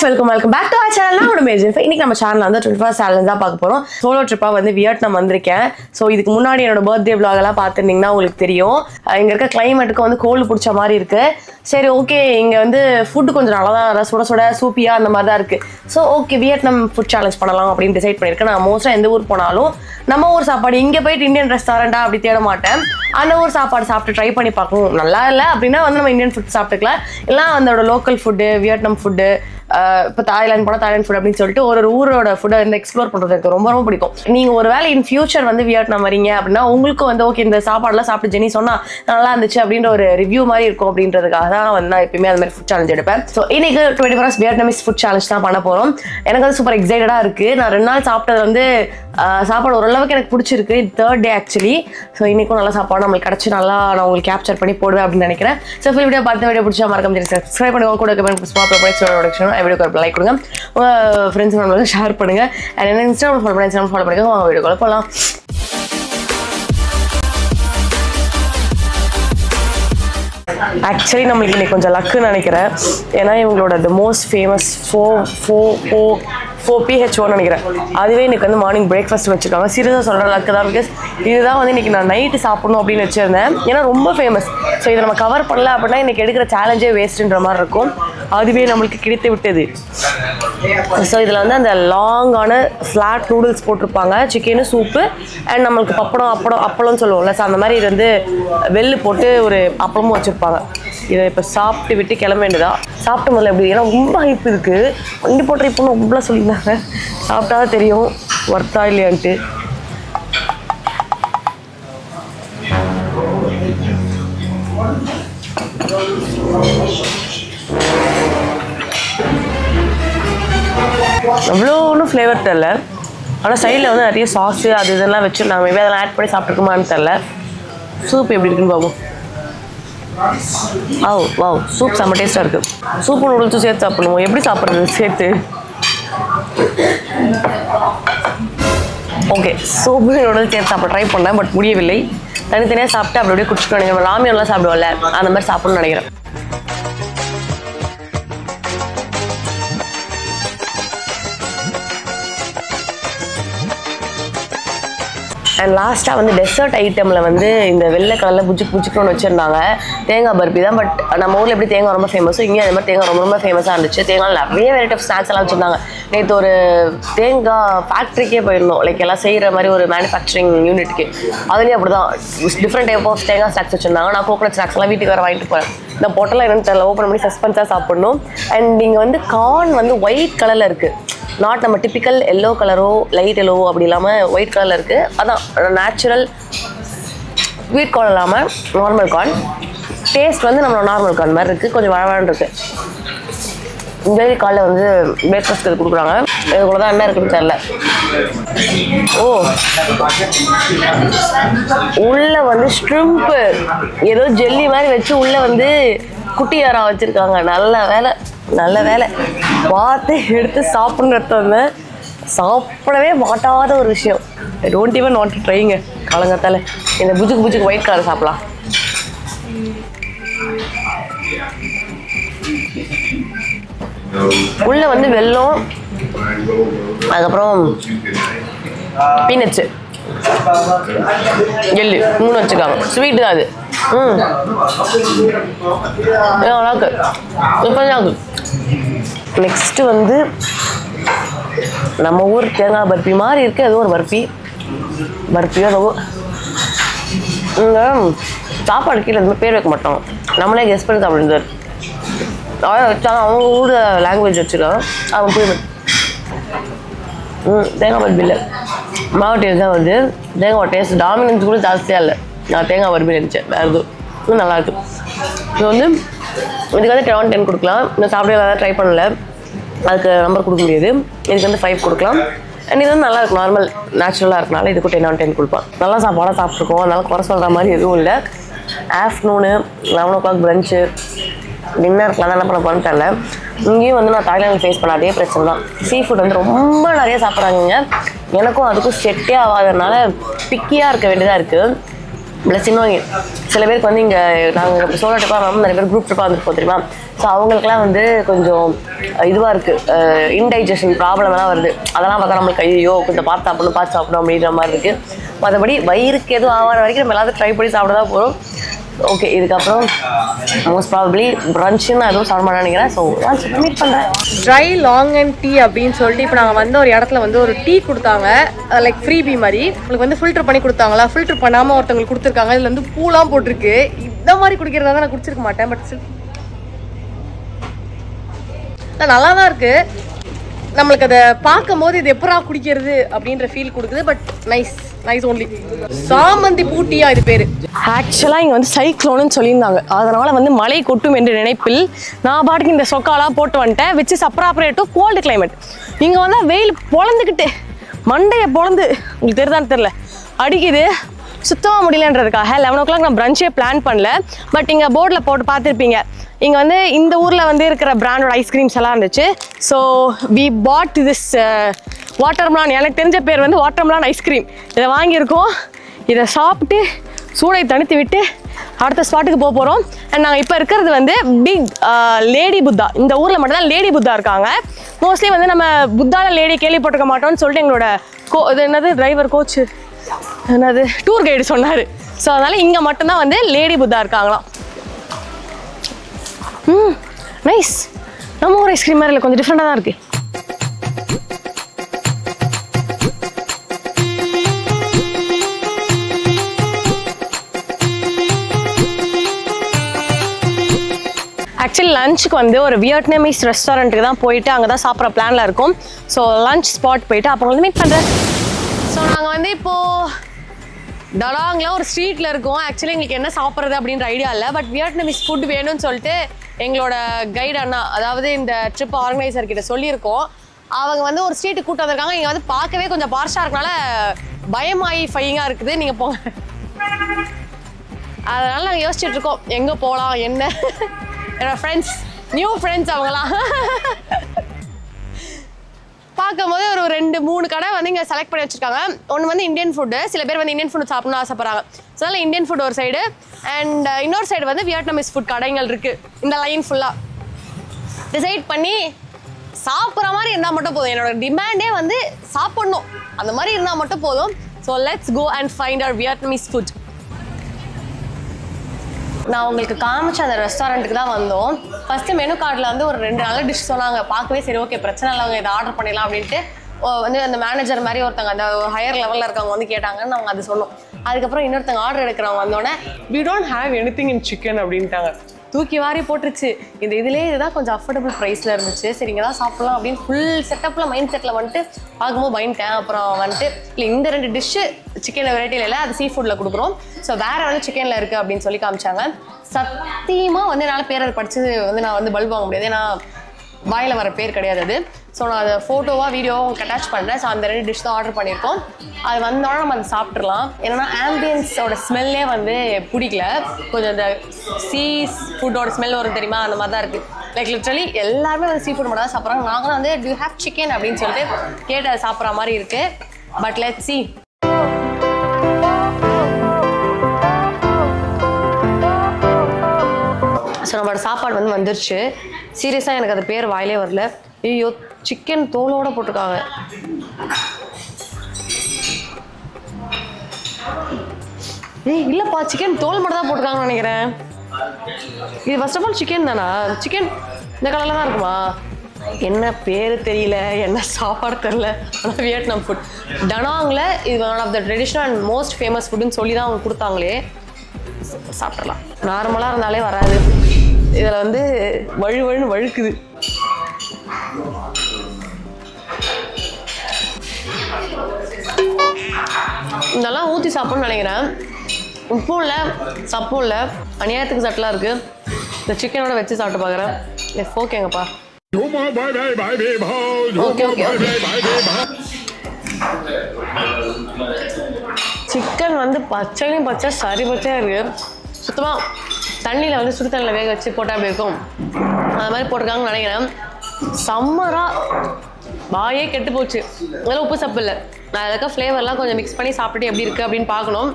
welcome back to our channel. நான் உங்க major. இன்னைக்கு நம்ம சேனல்ல வந்து 21st சேலஞ்ச் தான் பார்க்க போறோம். சோலோ ட்ரிப்பா வந்து வியட்நாம் வந்திருக்கேன். சோ இதுக்கு முன்னாடி என்னோட பர்த்டே vlog எல்லாம் பார்த்திருந்தீங்கன்னா உங்களுக்கு தெரியும். இங்க இருக்க கிளைமேட்டுக்கு வந்து கோல்ட் பிடிச்ச மாதிரி இருக்கு. சரி ஓகே இங்க வந்து ஃபுட் கொஞ்சம் நல்லா தான் சுட சுட சூப்பியா அந்த மாதிரி தான் இருக்கு. So okay Vietnam food challenge பண்ணலாம் அப்படின்னு டிசைட் பண்ணிருக்கேன். நான் மோஸ்டா எந்த ஊர் போனாலும் நம்ம ஊர் சாப்பாடு இங்க போயிட்டு இந்தியன் ரெஸ்டாரண்டா அப்படி தேட மாட்டேன். அந்த ஊர் சாப்பாடு சாப்பிட்டு ட்ரை பண்ணி பார்க்கணும். நல்லா இல்லை அப்படின்னா வந்து நம்ம இந்தியன் ஃபுட் சாப்பிட்டுக்கலாம். இல்லை அதோட லோக்கல் ஃபுட்டு வியட்நாம் ஃபுட்டு இப்போ தாய்லாந்து போனால் தாய்லாந்து ஃபுட் அப்படின்னு சொல்லிட்டு ஒரு ஊரோட ஃபுட்டை வந்து எக்ஸ்ப்ளோர் பண்ணுறது எனக்கு ரொம்ப ரொம்ப பிடிக்கும். நீங்கள் ஒரு வேளை இன் ஃபியூச்சர் வந்து வியட்நாம் வரீங்க அப்படின்னா உங்களுக்கு வந்து ஓகே இந்த சாப்பாடுலாம் சாப்பிட்டு ஜெனி சொன்னால் நல்லா இருந்துச்சு அப்படின்ற ஒரு ரிவ்யூ மாதிரி இருக்கும் அப்படின்றதுக்காக தான் வந்து நான் எப்பயுமே அந்த மாதிரி ஃபுட் சேலஞ்ச் எடுப்பேன். ஸோ இன்னைக்கு 21st வியட்நாமிஸ் ஃபுட் சேலஞ்ச் தான் பண்ண போகிறோம். எனக்கு வந்து சூப்பர் எக்ஸைட்டடாக இருக்குது. நான் 2 நாள் சாப்பிட்டது வந்து சாப்பாடு ஓரளவுக்கு எனக்கு பிடிச்சிருக்கு. 3rd டே ஆக்சுவலி. ஸோ இன்றைக்கும் நல்லா சாப்பாடு நம்மளுக்கு கிடச்சி நல்லா நான் உங்களுக்கு கேப்சர் பண்ணி போடுவேன் அப்படின்னு நினைக்கிறேன். ஸோ ஃபுல் வீடியோ பார்த்து வீடியோ பிடிச்சா மறக்காம சப்ஸ்கிரைப் பண்ணுங்க. கூட வீடியோக்கு லைக் கொடுங்க. உங்கள் ஃப்ரெண்ட்ஸ் நம்மளுக்கு ஷேர் பண்ணுங்கள். அண்ட் என்ன இன்ஸ்டாகிராம் ஃபாலோ பண்ணுங்க. உங்கள் வீடியோக்குள்ள போகலாம். ஆக்சுவலி நம்மளுக்கு இன்னைக்கு கொஞ்சம் லக்குன்னு நினைக்கிறேன். ஏன்னா இவங்களோட த மோஸ்ட் ஃபேமஸ் 4PH1 நினைக்கிறேன். அதுவே இன்னைக்கு வந்து மார்னிங் பிரேக்ஃபாஸ்ட் வச்சுருக்காங்க. சீரியஸாக சொல்கிற லக்கு தான். பிகாஸ் இதுதான் வந்து இன்னைக்கு நான் நைட்டு சாப்பிடணும் அப்படின்னு வச்சுருந்தேன். ஏன்னா ரொம்ப ஃபேமஸ். ஸோ இதை நம்ம கவர் பண்ணல அப்படின்னா இன்னைக்கு எடுக்கிற சேலஞ்சே வேஸ்ட்டுன்ற மாதிரி இருக்கும். அதுவே நம்மளுக்கு கிடைத்து விட்டது. ஸோ இதில் வந்து அந்த லாங்கான ஃப்ளாட் நூடுல்ஸ் போட்டிருப்பாங்க, சிக்கனு சூப்பு அண்ட் நம்மளுக்கு அப்பளம்னு சொல்லுவோம்ல. ஸோ அந்த மாதிரி இது வந்து வெள்ளு போட்டு ஒரு அப்பளமும் வச்சுருப்பாங்க. இதை இப்போ சாப்பிட்டு விட்டு கிளம்ப வேண்டியதா. சாப்பிட்டு முதல்ல எப்படி ஏன்னா ரொம்ப ஹைப் இருக்குது. வண்டி போட்டு இப்போ ரொம்ப சொல்லியிருந்தாங்க. சாப்பிட்டா தெரியும் ஒர்த்தா இல்லையான்ட்டு. அவ்வளோ ஒன்றும் ஃப்ளேவர் தெரில. ஆனால் சைடில் வந்து நிறைய சாஸு அது இதெல்லாம் வச்சு நாங்கள் மேபி அதெல்லாம் ஆட் பண்ணி சாப்பிட்ருக்குமான்னு தெரில. சூப் எப்படி இருக்குன்னு பார்ப்போம். வாவ் சூப் செம்ம டேஸ்ட்டாக இருக்குது. சூப்பு நூடுல்ஸும் சேர்த்து சாப்பிடுவோம். எப்படி சாப்பிட்றது சேர்த்து? ஓகே சூப்பு நூடுல்ஸ் சேர்த்து சாப்பிட ட்ரை பண்ணேன். பட் முடியவில்லை. தனித்தனியாக சாப்பிட்டு அப்படி அப்படியே குடிச்சிட்டு நினைக்கிறேன். ராமியெல்லாம் சாப்பிடுவோம்ல அந்த மாதிரி சாப்பிடணும்னு நினைக்கிறேன். அண்ட் லாஸ்ட்டாக வந்து டெசர்ட் ஐட்டமில் வந்து இந்த வெள்ளை கலரில் புஜுக்குன்னு வச்சுருந்தாங்க. தேங்காய் பர்பி தான். பட் நம்ம ஊரில் எப்படி தேங்காய் ரொம்ப ஃபேமஸோ இங்கே அதே மாதிரி தேங்காய் ரொம்ப ஃபேமஸாக இருந்துச்சு. தேங்காய் நிறைய வெரைட்டி ஆஃப் ஸ்நாக்ஸ் எல்லாம் வச்சுருந்தாங்க. நேற்று ஒரு தேங்காய் ஃபேக்ட்ரிக்கே போயிருந்தோம். லைக் எல்லாம் செய்கிற மாதிரி ஒரு மேனுஃபேக்சரிங் யூனிட்டுக்கு. அதுலேயும் அப்படி தான் டிஃப்ரெண்ட் டைப் ஆஃப் தேங்காய் ஸ்நாக்ஸ் வச்சுருந்தாங்க. நான் கோகனட் ஸ்நாக்ஸ்லாம் வீட்டுக்கு வர வாங்கிட்டு போகிறேன். இந்த பொட்டெல்லாம் என்னென்னு தெரியல. ஓப்பன் பண்ணி சஸ்பென்ஸாக சாப்பிடணும். அண்ட் இங்கே வந்து கார்ன் வந்து ஒயிட் கலரில் இருக்குது. நாட் நம்ம டிப்பிக்கல் எல்லோ கலரோ லைட் எல்லோ அப்படி இல்லாமல் ஒயிட் கலரில் இருக்குது. அதான் நேச்சுரல் ஸ்வீட் கார்ன் இல்லாமல் நார்மல் கார்ன். டேஸ்ட் வந்து நம்மளோட நார்மல் கார்ன் மாதிரி இருக்குது. கொஞ்சம் வழவழன்னு இருக்குது. டெய்லி காலையில் வந்து பிரேக்ஃபாஸ்ட் இது கொடுக்குறாங்க. இதுக்குள்ள தான் என்ன இருக்குன்னு தெரில. உள்ளே வந்து ஸ்ட்ரிம்ப்பு ஏதோ ஜெல்லி மாதிரி வச்சு உள்ளே வந்து குட்டி யாரா வச்சுருக்காங்க. நல்ல வேலை பார்த்து எடுத்து சாப்பிட்றது வந்து சாப்பிடவே மாட்டாத ஒரு விஷயம். I don't even want to drink. காலங்காத்தால இந்த புஜுக்கு ஒயிட் கலர் சாப்பிடலாம். உள்ள வந்து வெல்லம் அதுக்கப்புறம் பீனட்ஸு எள்ளு 3 வச்சுருக்காங்க. ஸ்வீட்டு தான் அது. நல்லாக்கு சூப்பராக. நெக்ஸ்ட்டு வந்து நம்ம ஊர் தேங்காய் பர்பி மாதிரி இருக்குது. அது ஒரு பர்பியோ அதோ இங்கே சாப்பாடு கீழே எதுவுமே பேர் வைக்க மாட்டோம். நம்மளே கெஸ் பண்ணி சாப்பிடுறது. அவ்வளோ வச்சாங்க. அவங்க ஊர் லாங்குவேஜ் வச்சுருக்காங்க. அவங்க போய் தேங்காய் பர்பி இல்லை மாவு டேஸ்ட் தான் வருது. தேங்காய் டேஸ்ட் டாமினன்ஸ் கூட ஜாஸ்தியாக இல்லை. நான் தேங்காய் பர்பி நினச்சேன். வேறு எதுவும் இன்னும் நல்லாயிருக்கு. இது வந்து இதுக்கு வந்து 10 கொடுக்கலாம். இந்த சாப்பிட எல்லாம் ட்ரை பண்ணல. அதுக்கு நம்பர் கொடுக்க முடியாது. இதுக்கு வந்து 5 கொடுக்கலாம். அண்ட் இது வந்து நல்லாயிருக்கும். நார்மல் நேச்சுரலாக இருக்கனால இதுக்கு 10/10 கொடுப்பேன். நல்லா சாப்பாடாக சாப்பிட்ருக்கோம். அதனால குறை சொல்கிற மாதிரி எதுவும் இல்லை. ஆஃப்டர்நூனு 11 o'clock பிரஞ்சு டின்னருக்குலாம் தான் என்ன பண்ண போகிறேன்னு தெரியல. இங்கேயும் வந்து நான் தாய்லாந்து ஃபேஸ் பண்ண அதே பிரச்சனை தான். சீ ஃபுட் வந்து ரொம்ப நிறைய சாப்பிட்றாங்க. எனக்கும் அதுக்கும் செட்டே ஆகாததுனால பிக்கியாக இருக்க வேண்டியதாக இருக்குது. ப்ளஸ் இன்னும் சில பேருக்கு வந்து இங்கே நாங்கள் சோலோ ட்ரிப்பாக வராமல் நிறைய பேர் குரூப் ட்ரிப்பாக வந்துருப்போம் தெரியுமா. ஸோ அவங்களுக்குலாம் வந்து கொஞ்சம் இதுவாக இருக்குது, இன்டைஜஷன் ப்ராப்ளம் எல்லாம் வருது. அதெல்லாம் பார்த்தா நம்மளுக்கு ஐயோ கொஞ்சம் பார்த்து சாப்பிடணும் அப்படின்ற மாதிரி இருக்குது. மற்றபடி வயிறுக்கு எதுவும் ஆகாத வரைக்கும் நம்ம எல்லாத்தையும் ட்ரை பண்ணி சாப்பிட தான் போகிறோம். ஓகே, இதுக்கப்புறம் மோஸ்ட் ப்ராபப்ளி ப்ரன்ச்சுன்னு எதுவும் சாப்பிட மாட்டேன்னு நினைக்கிறேன். ஸோ மீட் பண்ணுறேன். ட்ரை லாங் அண்ட் டீ அப்படின்னு சொல்லிட்டு இப்போ நாங்கள் வந்து ஒரு இடத்துல வந்து ஒரு டீ கொடுத்தாங்க, லைக் ஃப்ரீ பீ மாதிரி. உங்களுக்கு வந்து ஃபில்டர் பண்ணி கொடுத்தாங்களா, ஃபில்டர் பண்ணாமல் ஒருத்தவங்களுக்கு கொடுத்துருக்காங்க. இதில் வந்து பூலாம் போட்டிருக்கு. இந்த மாதிரி குடிக்கிறதா தான் நான் குடிச்சிருக்க மாட்டேன், பட் நல்லா தான் இருக்குது. நம்மளுக்கு அதை பார்க்கும் போது இது எப்பரா குடிக்கிறது அப்படின்ற ஃபீல் கொடுக்குது. But nice only. சாமந்தி பூட்டியா இது பேர். ஆக்சுவலாக இங்கே வந்து சைக்ளோன்னு சொல்லியிருந்தாங்க. அதனால் வந்து மழை கொட்டும் என்ற நினைப்பில் நான் பாட்டுக்கு இந்த சொக்காலாம் போட்டு வந்துட்டேன். Which is appropriate to cold climate. இங்கே வந்தால் வெயில் பொழந்துக்கிட்டு மண்டையை பொழந்து உங்களுக்கு தெரியுதான்னு தெரில அடிக்குது. சுத்தமாக முடியலன்றதுக்காக 11 o'clock நான் பிரஞ்சே பிளான் பண்ணல. பட் இங்கே போர்டில் போட்டு பார்த்துருப்பீங்க, இங்கே வந்து இந்த ஊரில் வந்து இருக்கிற பிராண்டோட ஐஸ்கிரீம்ஸ் எல்லாம் இருந்துச்சு. So we bought this watermelon, எனக்கு தெரிஞ்ச பேர் வந்து வாட்டர்மெலான் ஐஸ்கிரீம். இதை வாங்கியிருக்கோம். இதை சாப்பிட்டு சூடை தணித்து விட்டு அடுத்த ஸ்பாட்டுக்கு போக போகிறோம். அண்ட் நாங்கள் இப்போ இருக்கிறது வந்து பிக் லேடி புத்தா. இந்த ஊரில் மட்டும்தான் லேடி புத்தா இருக்காங்க. மோஸ்ட்லி வந்து நம்ம புத்தாவில் லேடி கேள்விப்பட்டிருக்க மாட்டோம்னு சொல்லிட்டு எங்களோட இது என்னது டிரைவர் கோச்சு என்னது டூர் கைடு சொன்னார். ஸோ அதனால் இங்கே மட்டும்தான் வந்து லேடி புத்தா இருக்காங்களாம். நைஸ். நம்ம ஊர் ஐஸ்கிரீம் மாதிரி இல்லை, கொஞ்சம் டிஃப்ரெண்டாக தான் இருக்குது. ஆக்சுவலி லஞ்சுக்கு வந்து ஒரு வியட்நாமீஸ் ரெஸ்டாரண்ட்டுக்கு தான் போயிட்டு அங்கே தான் சாப்பிட்ற பிளானில் இருக்கும். ஸோ லஞ்ச் ஸ்பாட் போயிட்டு அப்போ வந்து மீட் பண்ணுறேன். ஸோ நாங்கள் வந்து இப்போது டலாங்கில் ஒரு ஸ்ட்ரீட்டில் இருக்கோம். ஆக்சுவலி எங்களுக்கு என்ன சாப்பிட்றது அப்படின்ற ஐடியா இல்லை. பட் வியட்நாமீஸ் ஃபுட் வேணும்னு சொல்லிட்டு எங்களோட கைடு அண்ணா, அதாவது இந்த ட்ரிப் ஆர்கனைசர் கிட்ட சொல்லியிருக்கோம். அவங்க வந்து ஒரு ஸ்ட்ரீட்டுக்கு கூட்டு வந்திருக்காங்க. இங்கே வந்து பார்க்கவே கொஞ்சம் பார்ஷாக இருக்கனால பயமாயி ஃபையிங்காக இருக்குது. நீங்கள் போங்க. அதனால் நாங்கள் யோசிச்சுட்டு இருக்கோம் எங்கே போகலாம் என்ன. என்னோட ஃப்ரெண்ட்ஸ், நியூ ஃப்ரெண்ட்ஸ் அவங்களாம் பார்க்கும்போது ஒரு 2-3 கடை வந்து இங்கே செலக்ட் பண்ணி வச்சுருக்காங்க. ஒன்று வந்து இந்தியன் ஃபுட்டு, சில பேர் வந்து இந்தியன் ஃபுட் சாப்பிட்ணும்னு ஆசைப்படுறாங்க. ஸோ அதனால் இந்தியன் ஃபுட் ஒரு சைடு, அண்ட் இன்னொரு சைடு வந்து வியட்நாமீஸ் ஃபுட் கடைகள் இருக்குது. இந்த லைன் ஃபுல்லாக டிசைட் பண்ணி சாப்பிட்ற மாதிரி இருந்தால் மட்டும் போதும். என்னோட டிமாண்டே வந்து சாப்பிட்ணும், அந்த மாதிரி இருந்தால் மட்டும் போதும். So let's go and find our Vietnamese food. நான் உங்களுக்கு காமிச்ச அந்த ரெஸ்டாரண்ட்டுக்கு தான் வந்தோம். ஃபஸ்ட்டு மெனு கார்டில் வந்து ஒரு 2 நல்ல டிஷ் சொன்னாங்க. பார்க்கவே சரி ஓகே பிரச்சனை இல்லை, அவங்க இதை ஆர்டர் பண்ணிடலாம் அப்படின்ட்டு வந்து அந்த மேனேஜர் மாதிரி ஒருத்தங்க அந்த ஹையர் லெவலில் இருக்கவங்க வந்து கேட்டாங்கன்னு அவங்க அது சொன்னோம். அதுக்கப்புறம் இன்னொருத்தங்க ஆர்டர் எடுக்கிறவங்க வந்தோடனே we don't have anything in chicken அப்படின்ட்டாங்க. தூக்கி வாரி போட்டுருச்சு. இந்த இதுலேயே இதுதான் கொஞ்சம் அஃபோர்டபுள் ப்ரைஸில் இருந்துச்சு. சரி இங்கே தான் சாப்பிட்லாம் அப்படின்னு ஃபுல் செட்டப்பில் மைண்ட் செட்டில் வந்துட்டு பார்க்கும்போது பயந்துட்டேன். அப்புறம் வந்துட்டு இல்லை இந்த 2 டிஷ்ஷு சிக்கன் வெரைட்டியில் இல்லை, அது சீ ஃபுட்டில் கொடுக்குறோம். ஸோ வேறு வந்து சிக்கனில் இருக்குது அப்படின்னு சொல்லி காமிச்சாங்க. சத்தியமாக வந்து என்னால் பேர் அதை படித்து வந்து நான் வந்து பல்ப் வாங்க முடியாது, ஏன்னா வாயில் வர பேர் கிடையாது அது. ஸோ நான் அதை ஃபோட்டோவாக வீடியோவாக அட்டாச் பண்ணுறேன். ஸோ அந்த 2 டிஷ் தான் ஆர்டர் பண்ணியிருக்கோம். அது வந்தோடனே நம்ம அதை சாப்பிட்றலாம். ஏன்னா ஆம்பியன்ஸோட ஸ்மெல்லே வந்து பிடிக்கல. கொஞ்சம் இந்த சீ ஃபுட்டோட ஸ்மெல் வரும் தெரியுமா, அந்த மாதிரி தான் இருக்குது. லைக் லிட்ரலி எல்லாருமே வந்து சீ ஃபுட் மட்டும் தான் சாப்பிட்றாங்க. நாங்களும் வந்து டு யூ ஹேவ் சிக்கன் அப்படின்னு சொல்லிட்டு கேட்டு அதை சாப்பிட்ற மாதிரி இருக்குது. But let's see. ஸோ நம்மளோட சாப்பாடு வந்து வந்துருச்சு. சீரியஸாக எனக்கு அது பேர் வாயிலே வரல. ஐயோ, சிக்கன் தோலோடு போட்டிருக்காங்க. ஏய் இல்லைப்பா, சிக்கன் தோல் மட்டும் தான் போட்டிருக்காங்கன்னு நினைக்கிறேன். இது ஃபர்ஸ்ட் ஆஃப் ஆல் சிக்கன் தானா? சிக்கன் இந்த கலரில் தான் இருக்குமா? என்ன பேர் தெரியல, என்ன சாப்பாடு தெரியல. ஆனால் வியட்நாம் ஃபுட் டனாங்கில் இது one of the traditional and most famous ஃபுட்டுன்னு சொல்லி தான் அவங்க கொடுத்தாங்களே. சாப்பிட்றலாம். நார்மலாக இருந்தாலே வராது, இதில் வந்து வழுவழுன்னு வழுக்குது. இதெல்லாம் ஊற்றி சாப்பிட்ணும்னு நினைக்கிறேன். உப்பும் இல்லை சப்பும் இல்லை, அநியாயத்துக்கு சட்டலாக இருக்குது. இந்த சிக்கனோட வச்சு சாப்பிட்டு பார்க்குறேன். எஸ் ஓகேங்கப்பா. ஓகே ஓகே சிக்கன் வந்து பச்சையும் பச்சை சரி பச்சையாக இருக்குது. சுத்தமாக தண்ணியில் வந்து சுடு தண்ணியில் வேக வச்சு போட்டால் அப்படி இருக்கும், அது மாதிரி போட்டிருக்காங்கன்னு நினைக்கிறேன். சம்மராக வாயே கெட்டு போச்சு. அதெல்லாம் உப்பு சப்பு இல்லை. நான் அதுக்காக ஃப்ளேவர்லாம் கொஞ்சம் மிக்ஸ் பண்ணி சாப்பிட்டுட்டு எப்படி இருக்குது அப்படின்னு பார்க்கணும்.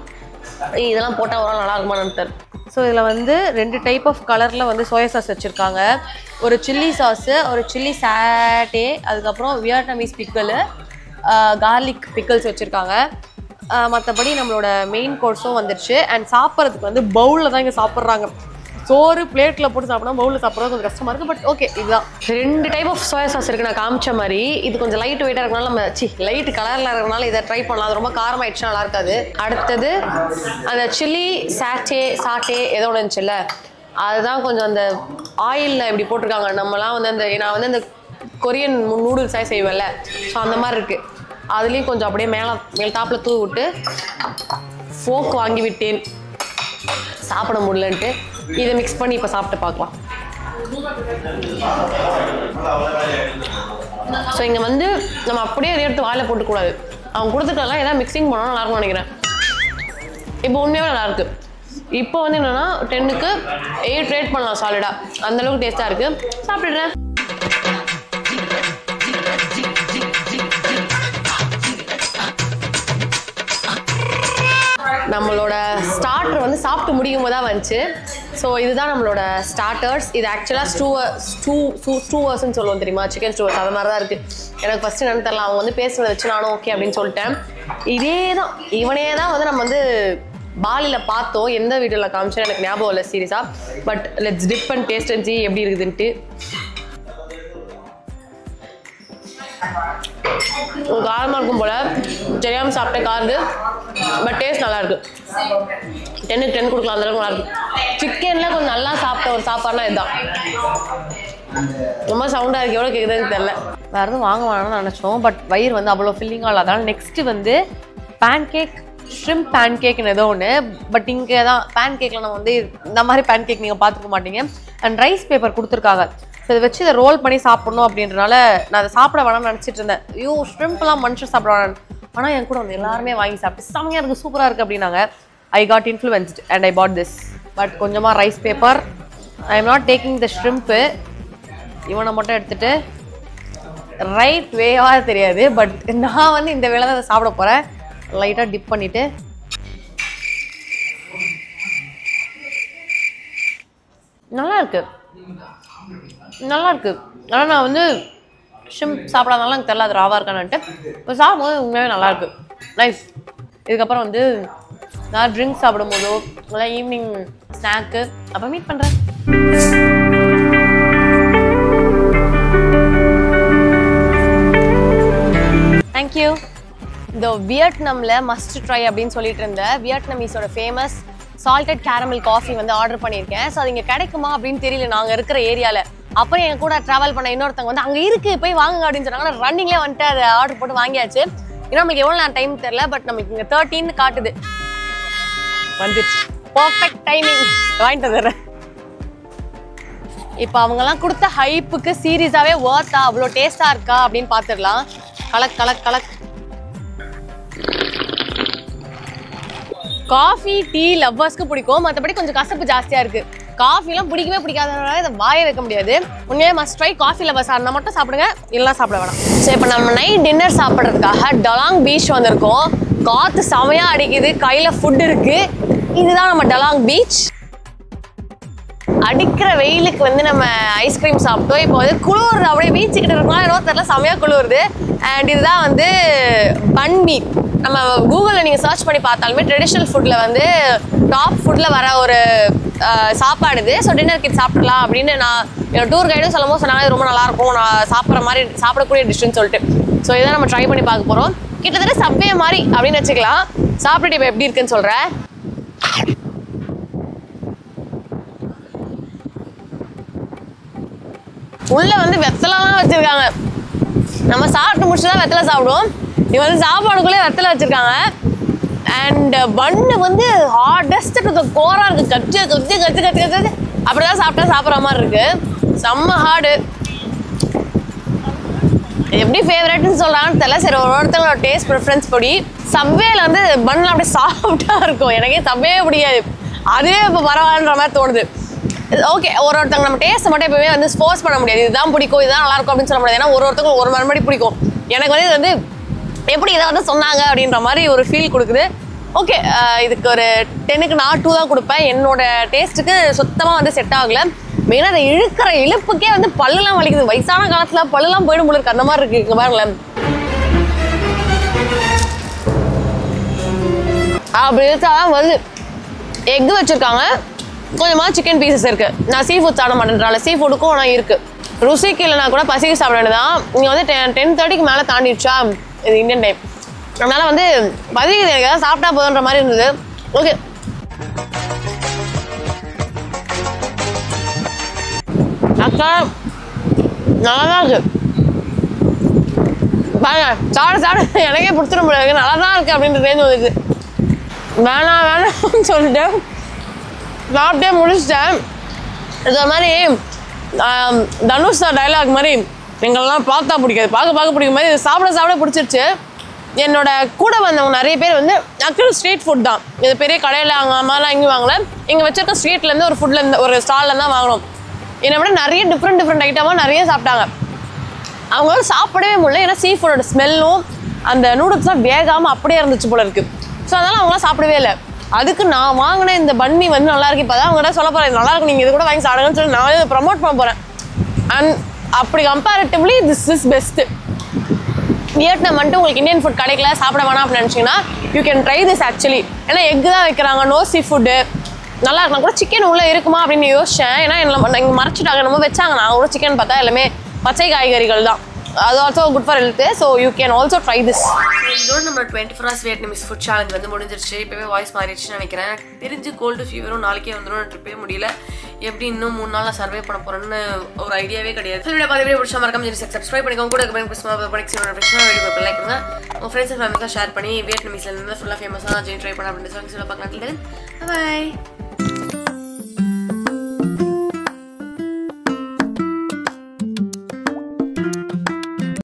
இதெல்லாம் போட்டால் ஒரு நல்லா இருக்குமான்னு தெரியல. ஸோ இதில் வந்து 2 டைப் ஆஃப் கலரில் வந்து சோயா சாஸ் வச்சுருக்காங்க. ஒரு சில்லி சாஸு, ஒரு சில்லி சாட்டே, அதுக்கப்புறம் வியட்நாமீஸ் பிக்கல், கார்லிக் பிக்கல்ஸ் வச்சுருக்காங்க. மற்றபடி நம்மளோட மெயின் கோர்ஸும் வந்துடுச்சு. அண்ட் சாப்பிட்றதுக்கு வந்து பவுலில் தான் இங்கே சாப்பிட்றாங்க. சோறு பிளேட்டில் போட்டு சாப்பிட்னா பவுலில் சாப்பிட்றது கொஞ்சம் கஷ்டமாக இருக்குது. பட் ஓகே, இதுதான் 2 டைப் ஆஃப் சோயா சாஸ் இருக்குது நான் காமிச்ச மாதிரி. இது கொஞ்சம் லைட் வெயிட்டாக இருக்கனால நம்ம லைட் கலரில் இருக்கிறனால இதை ட்ரை பண்ணலாம். அது ரொம்ப காரமாகிடுச்சுன்னா நல்லா இருக்காது. அடுத்தது அந்த சில்லி சாட்டே ஏதோ ஒன்று இருந்துச்சுல்ல, அதுதான் கொஞ்சம் அந்த ஆயிலில் இப்படி போட்டிருக்காங்க. நம்மலாம் வந்து நான் வந்து அந்த கொரியன் நூடுல்ஸாக செய்வேன்ல, ஸோ அந்த மாதிரி இருக்குது. அதுலேயும் கொஞ்சம் அப்படியே மேல் டாப்பில் தூவி விட்டு ஃபோக் வாங்கி விட்டேன், சாப்பிட முடியலன்ட்டு. இதை மிக்ஸ் பண்ணி இப்போ சாப்பிட்டு பார்க்கலாம். ஸோ இங்கே வந்து நம்ம அப்படியே எடுத்து வாயில போட்டுக்கூடாது. அவங்க கொடுத்துக்கலாம் ஏதாவது மிக்சிங் பண்ணால் நல்லா இருக்கும்னு நினைக்கிறேன். இப்போ உண்மையாகவே நல்லாயிருக்கு. இப்போ வந்து என்னென்னா 10க்கு 8 ரேட் பண்ணலாம் சாலிடாக. அந்தளவுக்கு டேஸ்ட்டாக இருக்குது. சாப்பிட்டுடுறேன். நம்மளோட ஸ்டார்டர் வந்து சாப்பிட்டு முடியும் போது தான் வந்துச்சு. ஸோ இதுதான் நம்மளோட ஸ்டார்டர்ஸ். இது ஆக்சுவலாக ஸ்டூவர்ஸ்ன்னு சொல்லுவோம் தெரியுமா, சிக்கன் ஸ்டூவர்ஸ். அது மாதிரி தான் இருக்குது. எனக்கு ஃபஸ்ட்டு என்னன்னு தெரியல, அவங்க வந்து பேசுனதை வச்சு நானும் ஓகே அப்படின்னு சொல்லிட்டேன். இவனே தான் வந்து நம்ம வந்து பாலியில் பார்த்தோம். எந்த வீடியோவில் காமிச்சோன்னு எனக்கு ஞாபகம் இல்லை சீரியஸாக. But let's dip and taste and see எப்படி இருக்குதுன்ட்டு. காரமாக இருக்கும் போல் தெரியாமல் சாப்பிட்ட காரு, பட் டேஸ்ட் நல்லாயிருக்கு. 10க்கு 10 கொடுக்கலாம், அந்தளவுக்கு நல்லாயிருக்கு. சிக்கனில் கொஞ்சம் நல்லா சாப்பிட்ட ஒரு சாப்பாடுனா இதுதான். ரொம்ப சவுண்டாக இருக்குது, எவ்வளோ கேட்குதுன்னு தெரில. வேறு எதுவும் வாங்க வேணாம்னு நினச்சோம். பட் வயிறு வந்து அவ்வளோ ஃபில்லிங்காக இல்லை. அதனால் நெக்ஸ்ட்டு வந்து பேன்கேக், ஷ்ரிம்ப் பேன்கேக்னு ஏதோ ஒன்று. பட் இங்கே தான் பேன்கேக்கில் நம்ம வந்து இந்த மாதிரி பேன்கேக் நீங்கள் பார்த்துக்க மாட்டீங்க. அண்ட் ரைஸ் பேப்பர் கொடுத்துருக்காங்க. ஸோ இதை வச்சு இதை ரோல் பண்ணி சாப்பிட்ணும் அப்படின்றனால நான் அதை சாப்பிட வேணாம்னு நினச்சிட்டு இருந்தேன். ஐயோ ஷ்ரிம்ப்லாம் மனுஷன் சாப்பிட வேணாம். ஆனால் என் கூட வந்து எல்லாருமே வாங்கி சாப்பிட்டு செம்மையாக இருக்குது, சூப்பராக இருக்குது அப்படின்னாங்க. I got influenced and I bought this. But கொஞ்சமாக rice paper. I am not taking the shrimp. இவனை மட்டும் எடுத்துகிட்டு ரைட் வேவாக தெரியாது, பட் நான் வந்து இந்த வேலை தான் சாப்பிட போகிறேன். லைட்டாக டிப் பண்ணிவிட்டு நல்லாயிருக்கு. ஆனால் நான் வந்து ஷ்ரிம்ப் சாப்பிடாதனால எனக்கு தெரியல அது ராவாக இருக்கானுன்ட்டு. இப்போ சாப்பிடும்போது உண்மையாகவே நல்லாயிருக்கு. நைஸ். இதுக்கப்புறம் வந்து நான் ட்ரிங்க்ஸ் சாப்பிடும் போதோ இல்லை ஈவினிங் ஸ்நாக்கு அப்போ மீட் பண்ணுறேன். தேங்க்யூ. இந்த வியட்நாமில் மஸ்ட் ட்ரை அப்படின்னு சொல்லிட்டு இருந்தேன். வியட்நாமீஸோட ஃபேமஸ் சால்டட் கேரமல் காஃபி வந்து ஆர்டர் பண்ணியிருக்கேன். ஸோ அது இங்கே கிடைக்குமா அப்படின்னு தெரியல நாங்கள் இருக்கிற ஏரியாவில். அப்புறம் என் கூட ட்ராவல் பண்ண இன்னொருத்தவங்க வந்து அங்கே இருக்குது போய் வாங்குங்க அப்படின்னு சொன்னாங்க. நான் ரன்னிங்லேயே வந்துட்டு அதை ஆர்டர் போட்டு வாங்கியாச்சு. இன்னும் நம்மளுக்கு எவ்வளோ நேரம் டைம் தெரியல, பட் நம்மளுக்கு இங்கே 13 காட்டுது. வந்துச்சு, பர்ஃபெக்ட் டைமிங். வாங்கிட்டு வந்துடுறேன். இப்போ அவங்கெல்லாம் கொடுத்த ஹைப்புக்கு சீரியஸாகவே ஒர்த்தா, அவ்வளோ டேஸ்ட்டாக இருக்கா அப்படின்னு பார்த்துடலாம். கலக் காஃபி டீ லவ்வர்ஸ்க்கு பிடிக்கும், மற்றபடி கொஞ்சம் கசப்பு ஜாஸ்தியாக இருக்குது. காஃபிலாம் பிடிக்கவே பிடிக்காதனால இதை வாய வைக்க முடியாது. உண்மையாக மஸ்ட் ட்ரை. காஃபி லவ்வர்ஸ் இருந்தால் மட்டும் சாப்பிடுங்க, இல்லைனா சாப்பிட வேணாம். ஸோ இப்போ நம்ம நைட் டின்னர் சாப்பிட்றதுக்காக டலாங் பீச் வந்திருக்கோம். காற்று செமையாக அடிக்குது, கையில் ஃபுட் இருக்குது. இதுதான் நம்ம டலாங் பீச். அடிக்கிற வெயிலுக்கு வந்து நம்ம ஐஸ்கிரீம் சாப்பிட்டோம். இப்போ வந்து குளிர் அப்படியே பீச்சுக்கிட்ட இருக்கனால இன்னொரு தெரியல, செமையாக குளிருது. அண்ட் இதுதான் வந்து பன்மி. நம்ம கூகுளில் நீங்கள் சர்ச் பண்ணி பார்த்தாலுமே ட்ரெடிஷ்னல் ஃபுட்டில் வந்து டாப் ஃபுட்டில் வர ஒரு சாப்பாடு இது. ஸோ டின்னர் கிட் சாப்பிடலாம் அப்படின்னு நான் என்னோட டூர் கைடும் சொல்லும் போது சொன்னாங்க, ரொம்ப நல்லாயிருக்கும், நான் சாப்பிட்ற மாதிரி சாப்பிடக்கூடிய டிஷ்ஷுன்னு சொல்லிட்டு. ஸோ இதை நம்ம ட்ரை பண்ணி பார்க்க போகிறோம். கிட்டத்தட்ட சப்வே மாதிரி அப்படின்னு வச்சுக்கலாம். சாப்பிட்டுட்டு இப்போ எப்படி இருக்குன்னு சொல்கிறேன். உள்ள வந்து வெத்தலாம் வச்சிருக்காங்க. நம்ம சாப்பிட்டு முடிச்சுதான் வெத்தலை சாப்பிடுவோம். இது வந்து சாப்பாடுக்குள்ளே வெத்தலை வச்சிருக்காங்க. அண்ட் பன்னு வந்து ஹார்டஸ்ட் கோரா இருக்கு. கச்சு கச்சு கச்சு கச்சு கச்சு அப்படிதான் சாப்பிட்ற மாதிரி இருக்கு. செம்ம ஹார்டு. எப்படி ஃபேவரட்னு சொல்றாங்கன்னு தெரியல. சரி, ஒருத்தங்களோட டேஸ்ட் ப்ரிஃபரன்ஸ் படி சப்வேல வந்து பன்லாம் அப்படியே சாஃப்டா இருக்கும். எனக்கே சப்வே பிடிக்காது, அதுவே இப்போ பரவாயில்லன்ற மாதிரி தோணுது. ஓகே, ஒருத்தவங்க நம்ம டேஸ்ட் மட்டும் எப்பவுமே வந்து ஃபோர்ஸ் பண்ண முடியாது. இதுதான் பிடிக்கும், இதுதான் நல்லா இருக்கும் அப்படின்னு சொல்ல முடியாது. ஏன்னா ஒருத்தவங்க ஒரு மறுபடி பிடிக்கும். எனக்கு வந்து இது வந்து எப்படி இதை வந்து சொன்னாங்க அப்படின்ற மாதிரி ஒரு ஃபீல் கொடுக்குது. ஓகே, இதுக்கு ஒரு 10க்கு நான் 2 தான் கொடுப்பேன். என்னோட டேஸ்ட்டுக்கு சுத்தமாக வந்து செட் ஆகலை. மெயினாக அதை இழுக்கிற இழுப்புக்கே வந்து பல்லுலாம் வலிக்குது. வயசான காலத்தில் பல்லுலாம் போயிடும் போல இருக்கு, அந்த மாதிரி இருக்குது. இங்கே பாருங்களேன், அப்படி இருந்தால் வருது. எக்கு வச்சுருக்காங்க, கொஞ்சமாக சிக்கன் பீசஸ் இருக்குது. நான் சீ ஃபுட் சாப்பிட மாட்டேன்றால சீ ஃபுட்டுக்கும் ஆனால் இருக்குது. ருசிக்கு இல்லைனா கூட பசிக்கு சாப்பிட வேண்டியதான். இங்கே வந்து 10:30க்கு மேலே தாண்டிடுச்சா இது இந்தியன் டைம். அதனால் வந்து பசிக்குது, எனக்கு எதாவது சாப்பிட்டா போதுன்ற மாதிரி இருந்தது. ஓகே, அக்கா நல்லா தான் இருக்குது பாருங்க. சாப்பிட எனக்கே பிடிச்சிட முடியாது, நல்லா தான் இருக்குது அப்படின்ற ரேஞ்ச் வந்துச்சு. வேணாம்னு சொல்லிட்டு சாப்பிட்டே முடிச்சிட்டேன். இது மாதிரி தனுஷ் சார் டைலாக் மாதிரி எங்களெல்லாம் பார்த்தா பிடிக்காது, பார்க்க பிடிக்கும் மாதிரி இது சாப்பிட பிடிச்சிருச்சு. என்னோட கூட வந்தவங்க நிறைய பேர் வந்து ஆக்சுவலி ஸ்ட்ரீட் ஃபுட் தான், இது பெரிய கடையில் அங்கே மாதிரிலாம் எங்கேயும் வாங்கலை. இங்கே வச்சிருக்க ஸ்ட்ரீட்லேருந்து ஒரு ஃபுட்லேருந்து ஒரு ஸ்டாலில் தான் வாங்கணும். என்னை விட நிறைய டிஃப்ரெண்ட் ஐட்டமாக நிறைய சாப்பிட்டாங்க. அவங்களால சாப்பிடவே முடியல, ஏன்னா சீ ஃபுட்டோட ஸ்மெல்லும் அந்த நூடுல்ஸ்லாம் வேகாமல் அப்படியே இருந்துச்சு போல இருக்குது. ஸோ அதனால் அவங்களாம் சாப்பிடவே இல்லை. அதுக்கு நான் வாங்கின இந்த பன்னி வந்து நல்லா இருக்கு. இப்போ தான் அவங்கள்ட்ட சொல்ல போகிறேன், நல்லா இருக்கு, நீங்கள் இது கூட வாங்கி சாப்பிடுங்கன்னு சொல்லி நான் இதை ப்ரமோட் பண்ண போகிறேன். அண்ட் அப்படி comparatively this is best. Vietnam வந்துட்டு உங்களுக்கு இந்தியன் ஃபுட் கிடைக்கல, சாப்பிட வேணாம் அப்படின்னு நினச்சிங்கன்னா you can try this actually. ஏன்னா எக்கு தான் வைக்கிறாங்க, நோ சீ ஃபுட்டு, நல்லா இருக்கலாம். கூட சிக்கன் உள்ளே இருக்குமா அப்படின்னு யோசிச்சேன். ஏன்னா இங்கே மறைச்சிட்டாங்க, நம்ம வச்சாங்க. நான் கூட சிக்கன் பார்த்தா எல்லாமே பச்சை காய்கறிகள் தான். அது also good for health. So you can also try this. இதோட நம்மளோட 24 hours வியட்நாமீஸ் ஃபுட் சேலஞ்ச் வந்து முடிஞ்சிருச்சு. இப்போவே வாய்ஸ் மாறிடுச்சுன்னு நினைக்கிறேன். தெரிஞ்சு கோல்டு ஃபீவரும் நாளைக்கே வந்துடும், ட்ரிப்பே முடியல. எப்படி இன்னும் 3 நாளில் சர்வே பண்ண போகிறேன்னு ஒரு ஐடியாவே கிடையாது. வீடியோ பார்த்து வீடியோ பிடிச்சா மறக்காம சப்ஸ்கிரைப் பண்ணிக்கோங்க. கூட வீடியோ லைக் பண்ணுங்க. உங்கள் ஃப்ரெண்ட்ஸ் அண்ட் ஃபேமிலிஸாக ஷேர் பண்ணி வியட்நாமீஸ்ல இருந்து ஃபுல்லாக ஃபேமஸாக ஜெயின் ட்ரை பண்ண அப்படின்னு சொல்லி பார்க்கலாம். பாய்.